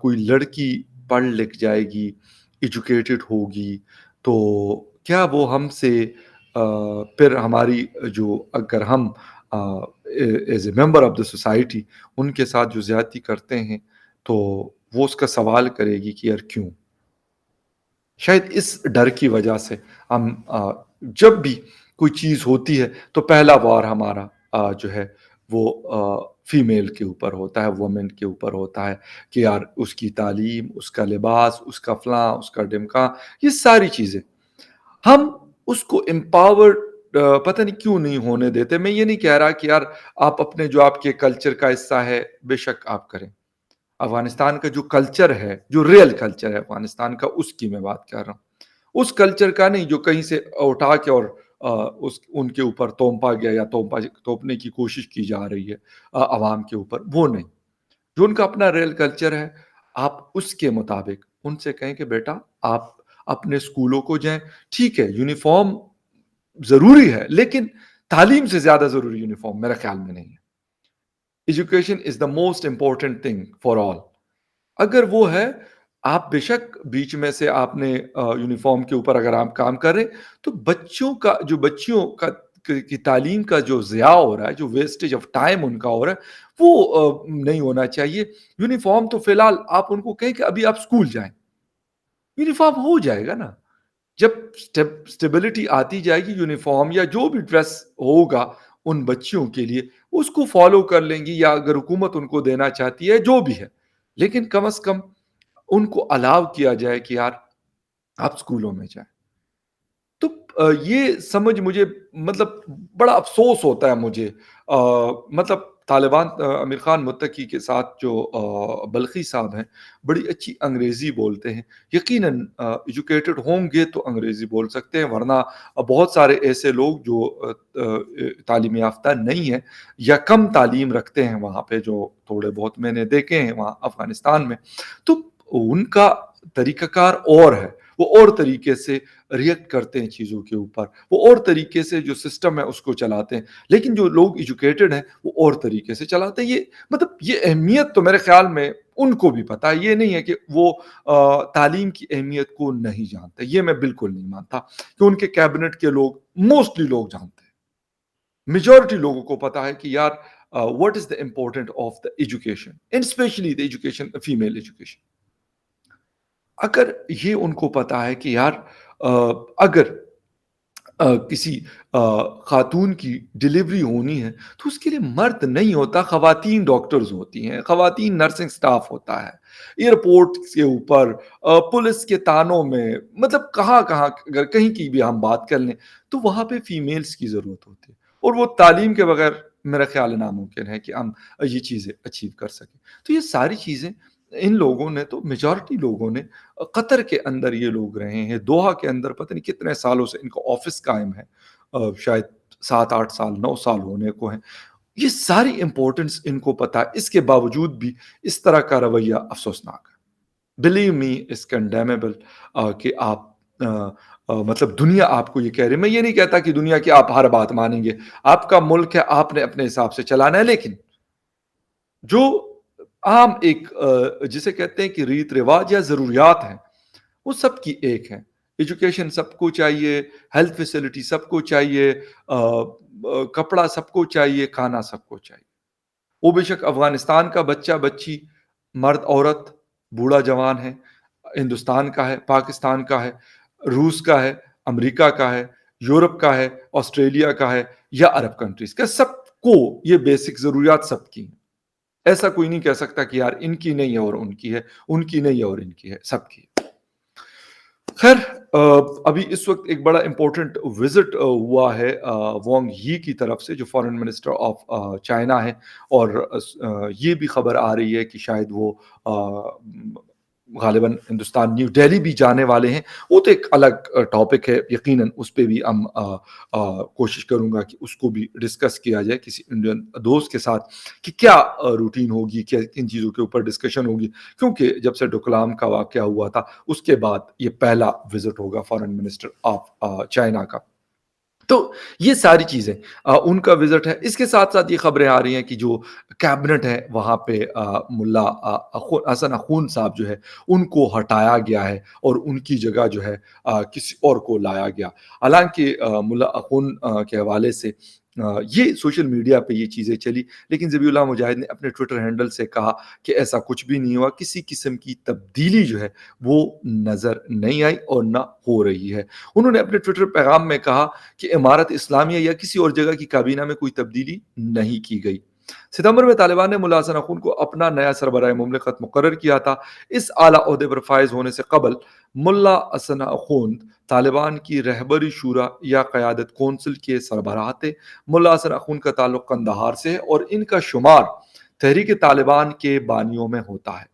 کوئی لڑکی پڑھ لکھ جائے گی، ایجوکیٹڈ ہوگی، تو کیا وہ ہم سے پھر ہماری جو اگر ہم as a member of the society in کے ساتھ جو زیادتی کرتے ہیں تو وہ اس کا سوال کرے گی کہ یار کیوں؟ شاید اس ڈر کی وجہ سے ہم جب بھی کوئی چیز ہوتی ہے تو پہلا وار ہمارا جو ہے وہ فیمیل کے اوپر ہوتا ہے، وومن کے اوپر ہوتا ہے کہ یار اس کی تعلیم، اس کا لباس، اس کا فلاں، اس کا ڈمکاں، یہ ساری چیزیں ہم اس کو امپاورڈ پتہ نہیں کیوں نہیں ہونے دیتے۔ میں یہ نہیں کہہ رہا کہ یار آپ اپنے جو آپ کے کلچر کا حصہ ہے بے شک آپ کریں، افغانستان کا جو کلچر ہے، جو ریئل کلچر ہے افغانستان کا، اس کی میں بات کر رہا ہوں، اس کلچر کا نہیں جو کہیں سے اٹھا کے اور ان کے اوپر توپا گیا یا توپنے کی کوشش کی جا رہی ہے عوام کے اوپر، وہ نہیں، جو ان کا اپنا ریئل کلچر ہے۔ آپ اس کے مطابق ان سے کہیں کہ بیٹا آپ اپنے اسکولوں کو جائیں، ٹھیک ہے یونیفارم ضروری ہے لیکن تعلیم سے زیادہ ضروری یونیفارم میرے خیال میں نہیں ہے۔ Education is the most important thing for all. اگر وہ ہے، آپ بے شک بیچ میں سے آپ نے یونیفارم کے اوپر اگر آپ کام کر رہے تو بچوں کا جو بچیوں کا کی تعلیم کا جو ضیاع ہو رہا ہے، جو ویسٹیج آف ٹائم ان کا ہو رہا ہے، وہ نہیں ہونا چاہیے۔ یونیفارم تو فی الحال آپ ان کو کہیں کہ ابھی آپ اسکول جائیں، یونیفارم ہو جائے گا نا، جب اسٹیبلٹی آتی جائے گی یونیفارم یا جو بھی ڈریس ہوگا ان بچیوں کے لیے اس کو فالو کر لیں گی، یا اگر حکومت ان کو دینا چاہتی ہے جو بھی ہے، لیکن کم از کم ان کو الاؤ کیا جائے کہ یار آپ اسکولوں میں جائیں۔ تو یہ سمجھ مجھے مطلب بڑا افسوس ہوتا ہے مجھے، مطلب طالبان امیر خان متقی کے ساتھ جو بلخی صاحب ہیں بڑی اچھی انگریزی بولتے ہیں، یقیناً ایجوکیٹڈ ہوں گے تو انگریزی بول سکتے ہیں، ورنہ بہت سارے ایسے لوگ جو تعلیم یافتہ نہیں ہیں یا کم تعلیم رکھتے ہیں وہاں پہ، جو تھوڑے بہت میں نے دیکھے ہیں وہاں افغانستان میں، تو ان کا طریقہ کار اور ہے، وہ اور طریقے سے ریئیکٹ کرتے ہیں چیزوں کے اوپر، وہ اور طریقے سے جو سسٹم ہے اس کو چلاتے ہیں، لیکن جو لوگ ایجوکیٹڈ ہیں وہ اور طریقے سے چلاتے ہیں۔ یہ مطلب یہ اہمیت تو میرے خیال میں ان کو بھی پتا ہے، یہ نہیں ہے کہ وہ تعلیم کی اہمیت کو نہیں جانتے، یہ میں بالکل نہیں مانتا کہ ان کے کیبنٹ کے لوگ موسٹلی لوگ جانتے ہیں، میجورٹی لوگوں کو پتا ہے کہ یار what is the importance of the education and especially the education female education۔ اگر یہ ان کو پتا ہے کہ یار اگر کسی خاتون کی ڈلیوری ہونی ہے تو اس کے لیے مرد نہیں ہوتا، خواتین ڈاکٹرز ہوتی ہیں، خواتین نرسنگ سٹاف ہوتا ہے، ایئرپورٹ کے اوپر پولیس کے تانوں میں، مطلب کہاں کہاں اگر کہیں کی بھی ہم بات کر لیں تو وہاں پہ فیمیلز کی ضرورت ہوتی ہے، اور وہ تعلیم کے بغیر میرا خیال ناممکن ہے کہ ہم یہ چیزیں اچیو کر سکیں۔ تو یہ ساری چیزیں ان لوگوں نے، تو میجورٹی لوگوں نے، قطر کے اندر یہ لوگ رہے ہیں، دوحہ کے اندر پتہ نہیں کتنے سالوں سے ان کا آفس قائم ہے، شاید 7 8 سال 9 سال ہونے کو ہیں، یہ ساری امپورٹنس ان کو پتا ہے، اس کے باوجود بھی اس طرح کا رویہ افسوسناک ہے۔ بلیو می از کنڈیمیبل کہ آپ مطلب دنیا آپ کو یہ کہہ رہے، میں یہ نہیں کہتا کہ دنیا کی آپ ہر بات مانیں گے، آپ کا ملک ہے، آپ نے اپنے حساب سے چلانا ہے، لیکن جو عام ایک جسے کہتے ہیں کہ ریت رواج یا ضروریات ہیں وہ سب کی ایک ہے۔ ایجوکیشن سب کو چاہیے، ہیلتھ فیسلٹی سب کو چاہیے، کپڑا سب کو چاہیے، کھانا سب کو چاہیے۔ وہ بے شک افغانستان کا بچہ بچی، مرد عورت، بوڑھا جوان ہے، ہندوستان کا ہے، پاکستان کا ہے، روس کا ہے، امریکہ کا ہے، یورپ کا ہے، آسٹریلیا کا ہے یا عرب کنٹریز کا، سب کو یہ بیسک ضروریات سب کی ہیں۔ ایسا کوئی نہیں کہہ سکتا کہ یار ان کی نہیں ہے اور ان کی ہے، ان کی نہیں ہے اور ان کی ہے، سب کی ہے۔ خیر ابھی اس وقت ایک بڑا امپورٹنٹ وزٹ ہوا ہے وانگ یی کی طرف سے، جو فارن منسٹر آف چائنا ہے، اور یہ بھی خبر آ رہی ہے کہ شاید وہ غالباً ہندوستان نیو دہلی بھی جانے والے ہیں۔ وہ تو ایک الگ ٹاپک ہے، یقیناً اس پہ بھی ہم کوشش کروں گا کہ اس کو بھی ڈسکس کیا جائے کسی انڈین دوست کے ساتھ کہ کیا روٹین ہوگی، کیا کن چیزوں کے اوپر ڈسکشن ہوگی، کیونکہ جب سے ڈوکلام کا واقعہ ہوا تھا اس کے بعد یہ پہلا وزٹ ہوگا فارن منسٹر آف چائنا کا۔ تو یہ ساری چیزیں ان کا وزٹ ہے۔ اس کے ساتھ ساتھ یہ خبریں آ رہی ہیں کہ جو کیبنٹ ہے وہاں پہ ملا حسن اخون صاحب جو ہے ان کو ہٹایا گیا ہے اور ان کی جگہ جو ہے کسی اور کو لایا گیا۔ حالانکہ ملا اخون کے حوالے سے یہ سوشل میڈیا پہ یہ چیزیں چلی، لیکن ذبیح اللہ مجاہد نے اپنے ٹویٹر ہینڈل سے کہا کہ ایسا کچھ بھی نہیں ہوا، کسی قسم کی تبدیلی جو ہے وہ نظر نہیں آئی اور نہ ہو رہی ہے۔ انہوں نے اپنے ٹویٹر پیغام میں کہا کہ امارت اسلامیہ یا کسی اور جگہ کی کابینہ میں کوئی تبدیلی نہیں کی گئی۔ ستمبر میں طالبان نے ملا حسن اخون کو اپنا نیا سربراہ مملکت مقرر کیا تھا۔ اس اعلیٰ عہدے پر فائز ہونے سے قبل ملا حسن اخون طالبان کی رہبری شورا یا قیادت کونسل کے سربراہ تھے۔ ملا حسن اخون کا تعلق قندھار سے ہے اور ان کا شمار تحریک طالبان کے بانیوں میں ہوتا ہے۔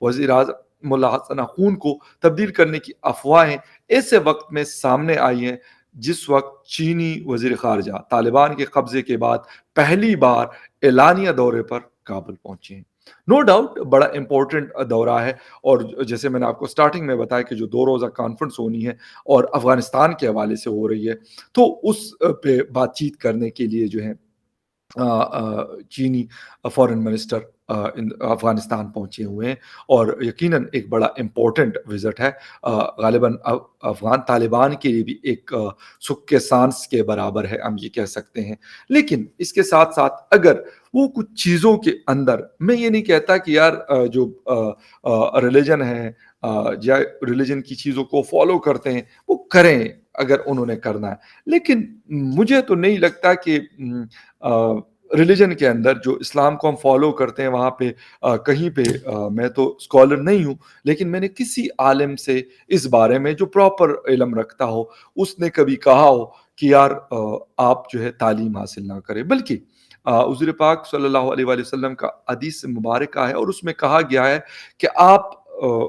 وزیر اعظم ملا حسن اخون کو تبدیل کرنے کی افواہیں ایسے وقت میں سامنے آئی ہیں جس وقت چینی وزیر خارجہ طالبان کے قبضے کے بعد پہلی بار اعلانیہ دورے پر کابل پہنچے ہیں۔ نو ڈاؤٹ بڑا امپورٹنٹ دورہ ہے، اور جیسے میں نے آپ کو سٹارٹنگ میں بتایا کہ جو 2 روزہ کانفرنس ہونی ہے اور افغانستان کے حوالے سے ہو رہی ہے، تو اس پہ بات چیت کرنے کے لیے جو ہے چینی فارن منسٹر افغانستان پہنچے ہوئے ہیں، اور یقیناً ایک بڑا امپورٹنٹ وزٹ ہے۔ غالباً افغان طالبان کے لیے بھی ایک سکھ کے سانس کے برابر ہے، ہم یہ کہہ سکتے ہیں۔ لیکن اس کے ساتھ ساتھ اگر وہ کچھ چیزوں کے اندر، میں یہ نہیں کہتا کہ یار جو ریلیجن ہے یا ریلیجن کی چیزوں کو فالو کرتے ہیں وہ کریں اگر انہوں نے کرنا ہے، لیکن مجھے تو نہیں لگتا کہ ریلیجن کے اندر جو اسلام کو ہم فالو کرتے ہیں وہاں پہ کہیں پہ میں تو اسکالر نہیں ہوں، لیکن میں نے کسی عالم سے اس بارے میں جو پراپر علم رکھتا ہو اس نے کبھی کہا ہو کہ یار آپ جو ہے تعلیم حاصل نہ کریں، بلکہ حضور پاک صلی اللہ علیہ وآلہ وسلم کا حدیث مبارکہ ہے اور اس میں کہا گیا ہے کہ آپ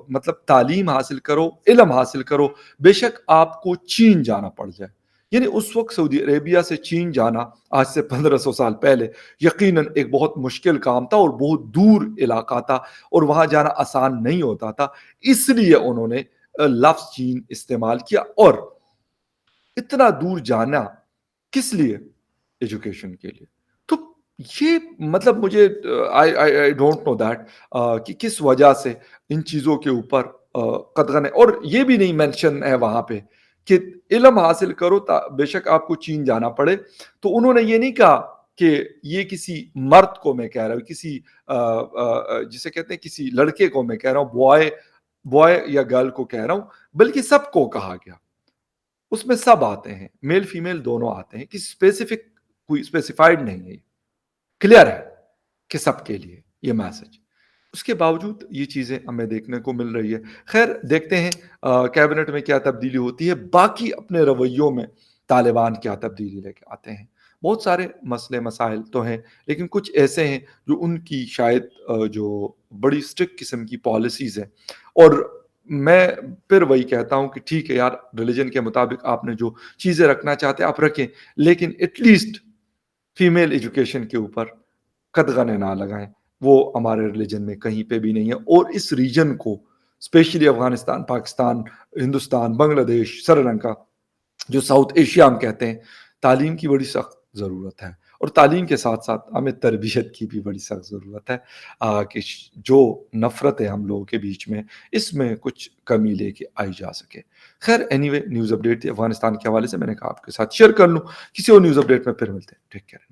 مطلب تعلیم حاصل کرو، علم حاصل کرو، بے شک آپ کو چین جانا پڑ جائے۔ یعنی اس وقت سعودی عربیہ سے چین جانا آج سے 1500 سال پہلے یقیناً ایک بہت مشکل کام تھا اور بہت دور علاقہ تھا اور وہاں جانا آسان نہیں ہوتا تھا، اس لیے انہوں نے لفظ چین استعمال کیا۔ اور اتنا دور جانا کس لیے؟ ایجوکیشن کے لیے۔ تو یہ مطلب مجھے آئی ڈونٹ نو دیٹ کہ کس وجہ سے ان چیزوں کے اوپر قدغن ہے، اور یہ بھی نہیں مینشن ہے وہاں پہ کہ علم حاصل کرو بے شک آپ کو چین جانا پڑے۔ تو انہوں نے یہ نہیں کہا کہ یہ کسی مرد کو میں کہہ رہا ہوں، کسی جسے کہتے ہیں کسی لڑکے کو میں کہہ رہا ہوں، بوائے یا گرل کو کہہ رہا ہوں، بلکہ سب کو کہا گیا۔ اس میں سب آتے ہیں، میل فیمیل دونوں آتے ہیں، کسی اسپیسیفک کوئی اسپیسیفائڈ نہیں ہے، کلیئر ہے کہ سب کے لیے یہ میسج۔ اس کے باوجود یہ چیزیں ہمیں دیکھنے کو مل رہی ہے۔ خیر دیکھتے ہیں کیبنٹ میں کیا تبدیلی ہوتی ہے، باقی اپنے رویوں میں طالبان کیا تبدیلی لے کے آتے ہیں۔ بہت سارے مسئلے مسائل تو ہیں، لیکن کچھ ایسے ہیں جو ان کی شاید جو بڑی اسٹرکٹ قسم کی پالیسیز ہیں، اور میں پھر وہی کہتا ہوں کہ ٹھیک ہے یار، ریلیجن کے مطابق آپ نے جو چیزیں رکھنا چاہتے ہیں آپ رکھیں، لیکن ایٹ لیسٹ فیمیل ایجوکیشن کے اوپر قدغن نہ لگائیں، وہ ہمارے ریلیجن میں کہیں پہ بھی نہیں ہے۔ اور اس ریجن کو اسپیشلی افغانستان، پاکستان، ہندوستان، بنگلہ دیش، سری لنکا، جو ساؤتھ ایشیا ہم کہتے ہیں، تعلیم کی بڑی سخت ضرورت ہے، اور تعلیم کے ساتھ ساتھ ہمیں تربیت کی بھی بڑی سخت ضرورت ہے کہ جو نفرت ہے ہم لوگوں کے بیچ میں، اس میں کچھ کمی لے کے آئی جا سکے۔ خیر اینی وے، نیوز اپڈیٹ تھی افغانستان کے حوالے سے، میں نے کہا آپ کے ساتھ شیئر کر لوں۔ کسی اور نیوز اپڈیٹ میں پھر ملتے ہیں، ٹیک کیئر۔